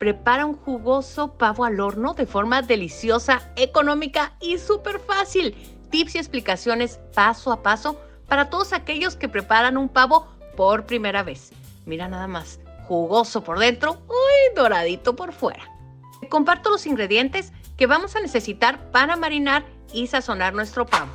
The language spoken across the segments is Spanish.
Prepara un jugoso pavo al horno de forma deliciosa, económica y súper fácil. Tips y explicaciones paso a paso para todos aquellos que preparan un pavo por primera vez. Mira nada más, jugoso por dentro, doradito por fuera. Te comparto los ingredientes que vamos a necesitar para marinar y sazonar nuestro pavo.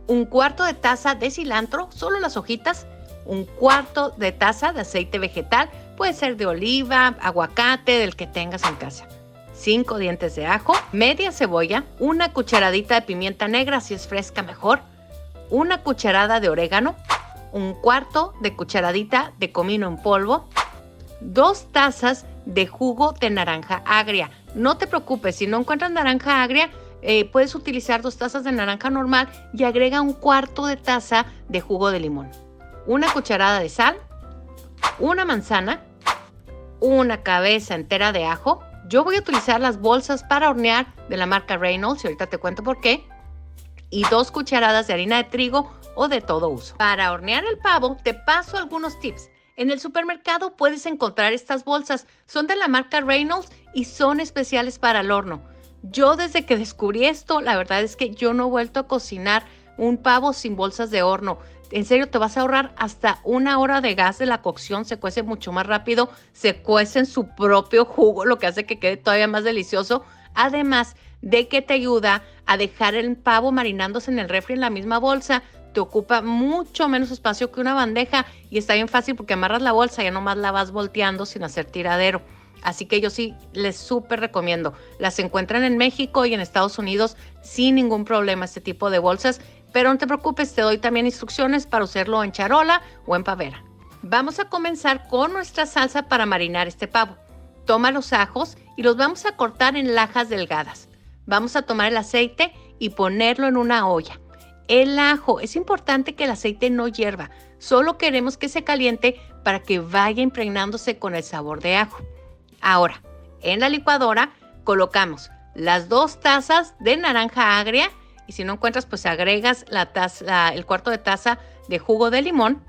1/4 de taza de cilantro, solo las hojitas. 1/4 de taza de aceite vegetal, puede ser de oliva, aguacate, del que tengas en casa. 5 dientes de ajo, media cebolla, una cucharadita de pimienta negra, si es fresca mejor, una cucharada de orégano, 1/4 de cucharadita de comino en polvo, 2 tazas de jugo de naranja agria. No te preocupes, si no encuentras naranja agria, puedes utilizar 2 tazas de naranja normal y agrega 1/4 de taza de jugo de limón. Una cucharada de sal, una manzana, una cabeza entera de ajo. Yo voy a utilizar las bolsas para hornear de la marca Reynolds y ahorita te cuento por qué. Y 2 cucharadas de harina de trigo o de todo uso. Para hornear el pavo te paso algunos tips. En el supermercado puedes encontrar estas bolsas. Son de la marca Reynolds y son especiales para el horno. Yo desde que descubrí esto, la verdad es que yo no he vuelto a cocinar un pavo sin bolsas de horno. En serio, te vas a ahorrar hasta 1 hora de gas de la cocción. Se cuece mucho más rápido, se cuece en su propio jugo, lo que hace que quede todavía más delicioso. Además de que te ayuda a dejar el pavo marinándose en el refri en la misma bolsa. Te ocupa mucho menos espacio que una bandeja y está bien fácil porque amarras la bolsa y ya nomás la vas volteando sin hacer tiradero. Así que yo sí les súper recomiendo. Las encuentran en México y en Estados Unidos sin ningún problema este tipo de bolsas. Pero no te preocupes, te doy también instrucciones para usarlo en charola o en pavera. Vamos a comenzar con nuestra salsa para marinar este pavo. Toma los ajos y los vamos a cortar en lajas delgadas. Vamos a tomar el aceite y ponerlo en una olla. El ajo, es importante que el aceite no hierva. Solo queremos que se caliente para que vaya impregnándose con el sabor de ajo. Ahora, en la licuadora colocamos las 2 tazas de naranja agria y si no encuentras, pues agregas el 1/4 de taza de jugo de limón.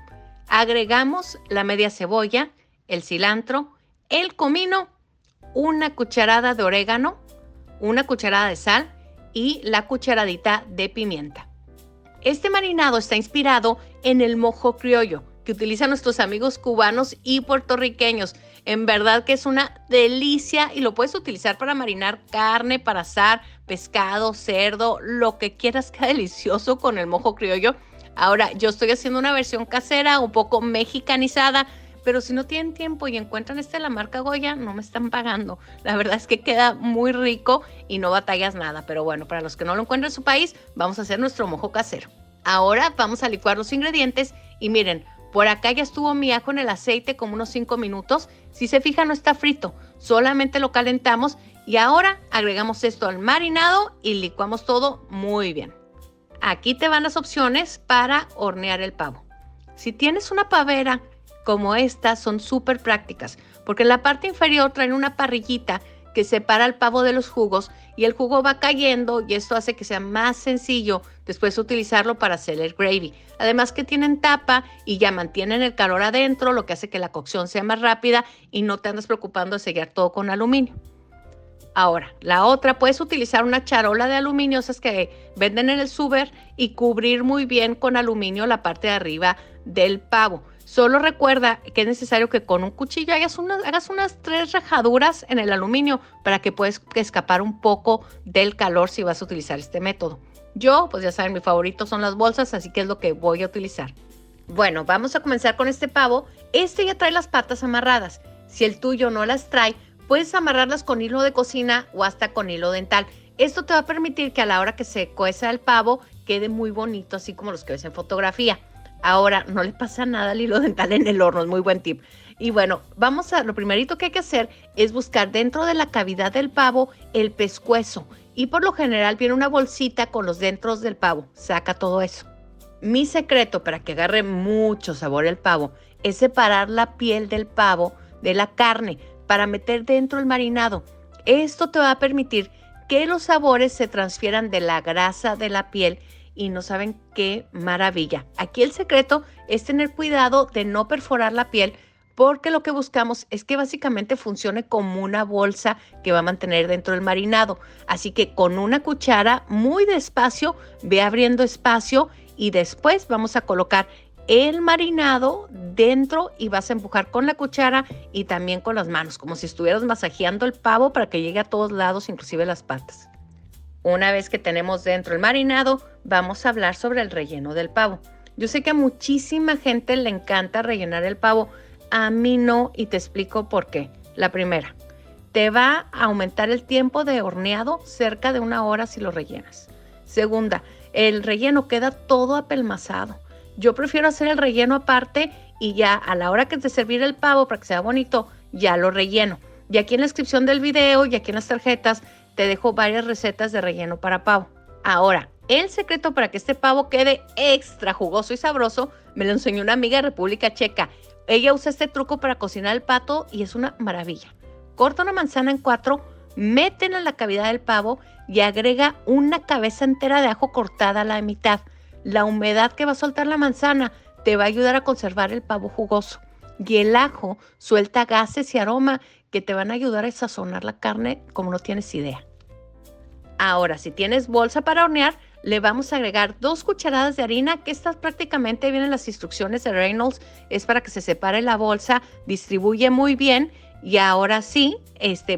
Agregamos la media cebolla, el cilantro, el comino, una cucharada de orégano, una cucharada de sal y la cucharadita de pimienta. Este marinado está inspirado en el mojo criollo que utilizan nuestros amigos cubanos y puertorriqueños. En verdad que es una delicia y lo puedes utilizar para marinar carne, para asar, pescado, cerdo, lo que quieras. Queda delicioso con el mojo criollo. Ahora, yo estoy haciendo una versión casera, un poco mexicanizada, pero si no tienen tiempo y encuentran de la marca Goya, no me están pagando. La verdad es que queda muy rico y no batallas nada. Pero bueno, para los que no lo encuentran en su país, vamos a hacer nuestro mojo casero. Ahora vamos a licuar los ingredientes y miren, por acá ya estuvo mi ajo en el aceite como unos 5 minutos. Si se fijan, no está frito, solamente lo calentamos y ahora agregamos esto al marinado y licuamos todo muy bien. Aquí te van las opciones para hornear el pavo. Si tienes una pavera como esta, son súper prácticas porque en la parte inferior traen una parrillita que separa el pavo de los jugos y el jugo va cayendo y esto hace que sea más sencillo después utilizarlo para hacer el gravy. Además que tienen tapa y ya mantienen el calor adentro, lo que hace que la cocción sea más rápida y no te andas preocupando de sellar todo con aluminio. Ahora, la otra, puedes utilizar una charola de aluminio, esas que venden en el súper, y cubrir muy bien con aluminio la parte de arriba del pavo. Solo recuerda que es necesario que con un cuchillo hagas unas 3 rajaduras en el aluminio para que puedas escapar un poco del calor si vas a utilizar este método. Yo, pues ya saben, mi favorito son las bolsas, así que es lo que voy a utilizar. Bueno, vamos a comenzar con este pavo. Este ya trae las patas amarradas. Si el tuyo no las trae, puedes amarrarlas con hilo de cocina o hasta con hilo dental. Esto te va a permitir que a la hora que se cueza el pavo quede muy bonito, así como los que ves en fotografía. Ahora, no le pasa nada al hilo dental en el horno, es muy buen tip. Y bueno, lo primerito que hay que hacer es buscar dentro de la cavidad del pavo el pescuezo. Y por lo general viene una bolsita con los dentros del pavo. Saca todo eso. Mi secreto para que agarre mucho sabor el pavo es separar la piel del pavo de la carne para meter dentro el marinado. Esto te va a permitir que los sabores se transfieran de la grasa de la piel y no saben qué maravilla. Aquí el secreto es tener cuidado de no perforar la piel porque lo que buscamos es que básicamente funcione como una bolsa que va a mantener dentro del marinado. Así que con una cuchara muy despacio, ve abriendo espacio y después vamos a colocar el marinado dentro y vas a empujar con la cuchara y también con las manos, como si estuvieras masajeando el pavo para que llegue a todos lados, inclusive las patas. Una vez que tenemos dentro el marinado, vamos a hablar sobre el relleno del pavo. Yo sé que a muchísima gente le encanta rellenar el pavo. A mí no, y te explico por qué. La primera, te va a aumentar el tiempo de horneado cerca de 1 hora si lo rellenas. Segunda, el relleno queda todo apelmazado. Yo prefiero hacer el relleno aparte y ya a la hora que de servir el pavo para que sea bonito, ya lo relleno. Y aquí en la descripción del video y aquí en las tarjetas te dejo varias recetas de relleno para pavo. Ahora, el secreto para que este pavo quede extra jugoso y sabroso me lo enseñó una amiga de República Checa. Ella usa este truco para cocinar el pato y es una maravilla. Corta una manzana en 4, métela en la cavidad del pavo y agrega una cabeza entera de ajo cortada a la mitad. La humedad que va a soltar la manzana te va a ayudar a conservar el pavo jugoso. Y el ajo suelta gases y aroma que te van a ayudar a sazonar la carne como no tienes idea. Ahora, si tienes bolsa para hornear, le vamos a agregar 2 cucharadas de harina, que estas prácticamente vienen las instrucciones de Reynolds, es para que se separe la bolsa, distribuye muy bien y ahora sí,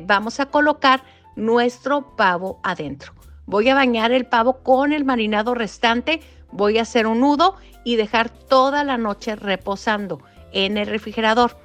vamos a colocar nuestro pavo adentro. Voy a bañar el pavo con el marinado restante, voy a hacer un nudo y dejar toda la noche reposando en el refrigerador.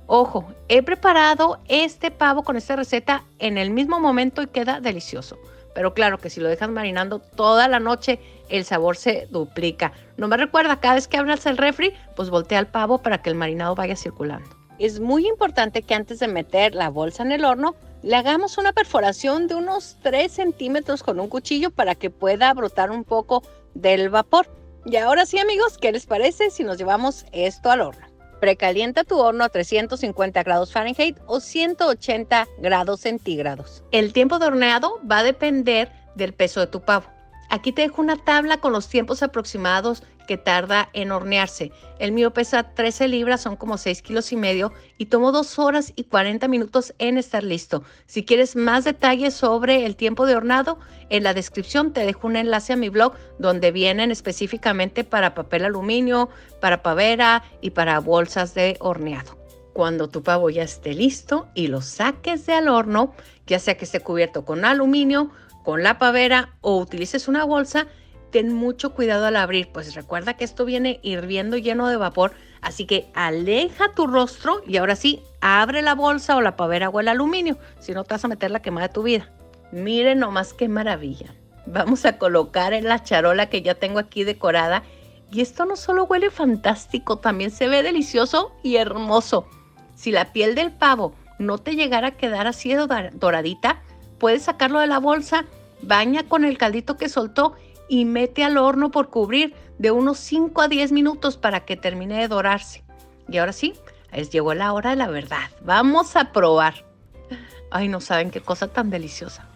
Ojo, he preparado este pavo con esta receta en el mismo momento y queda delicioso. Pero claro que si lo dejas marinando toda la noche, el sabor se duplica. Nomás recuerda, cada vez que abras el refri, pues voltea el pavo para que el marinado vaya circulando. Es muy importante que antes de meter la bolsa en el horno, le hagamos una perforación de unos 3 centímetros con un cuchillo para que pueda brotar un poco del vapor. Y ahora sí, amigos, ¿qué les parece si nos llevamos esto al horno? Precalienta tu horno a 350 grados Fahrenheit o 180 grados centígrados. El tiempo de horneado va a depender del peso de tu pavo. Aquí te dejo una tabla con los tiempos aproximados que tarda en hornearse. El mío pesa 13 libras, son como 6 kilos y medio y tomó 2 horas y 40 minutos en estar listo. Si quieres más detalles sobre el tiempo de horneado, en la descripción te dejo un enlace a mi blog donde vienen específicamente para papel aluminio, para pavera y para bolsas de horneado. Cuando tu pavo ya esté listo y lo saques del horno, ya sea que esté cubierto con aluminio, con la pavera o utilices una bolsa, ten mucho cuidado al abrir, pues recuerda que esto viene hirviendo lleno de vapor, así que aleja tu rostro y ahora sí, abre la bolsa o la pavera o el aluminio, si no te vas a meter la quemada de tu vida. Miren nomás qué maravilla. Vamos a colocar en la charola que ya tengo aquí decorada y esto no solo huele fantástico, también se ve delicioso y hermoso. Si la piel del pavo no te llegara a quedar así doradita, puedes sacarlo de la bolsa, baña con el caldito que soltó y mete al horno por cubrir de unos 5 a 10 minutos para que termine de dorarse. Y ahora sí, llegó la hora de la verdad. Vamos a probar. Ay, no saben qué cosa tan deliciosa.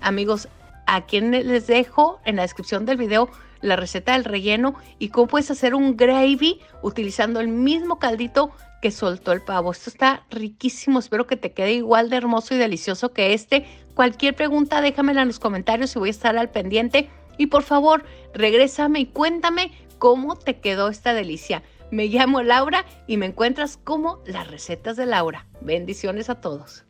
Amigos, aquí les dejo en la descripción del video la receta del relleno y cómo puedes hacer un gravy utilizando el mismo caldito que soltó el pavo. Esto está riquísimo, espero que te quede igual de hermoso y delicioso que este. Cualquier pregunta déjamela en los comentarios y voy a estar al pendiente. Y por favor, regrésame y cuéntame cómo te quedó esta delicia. Me llamo Laura y me encuentras como Las Recetas de Laura. Bendiciones a todos.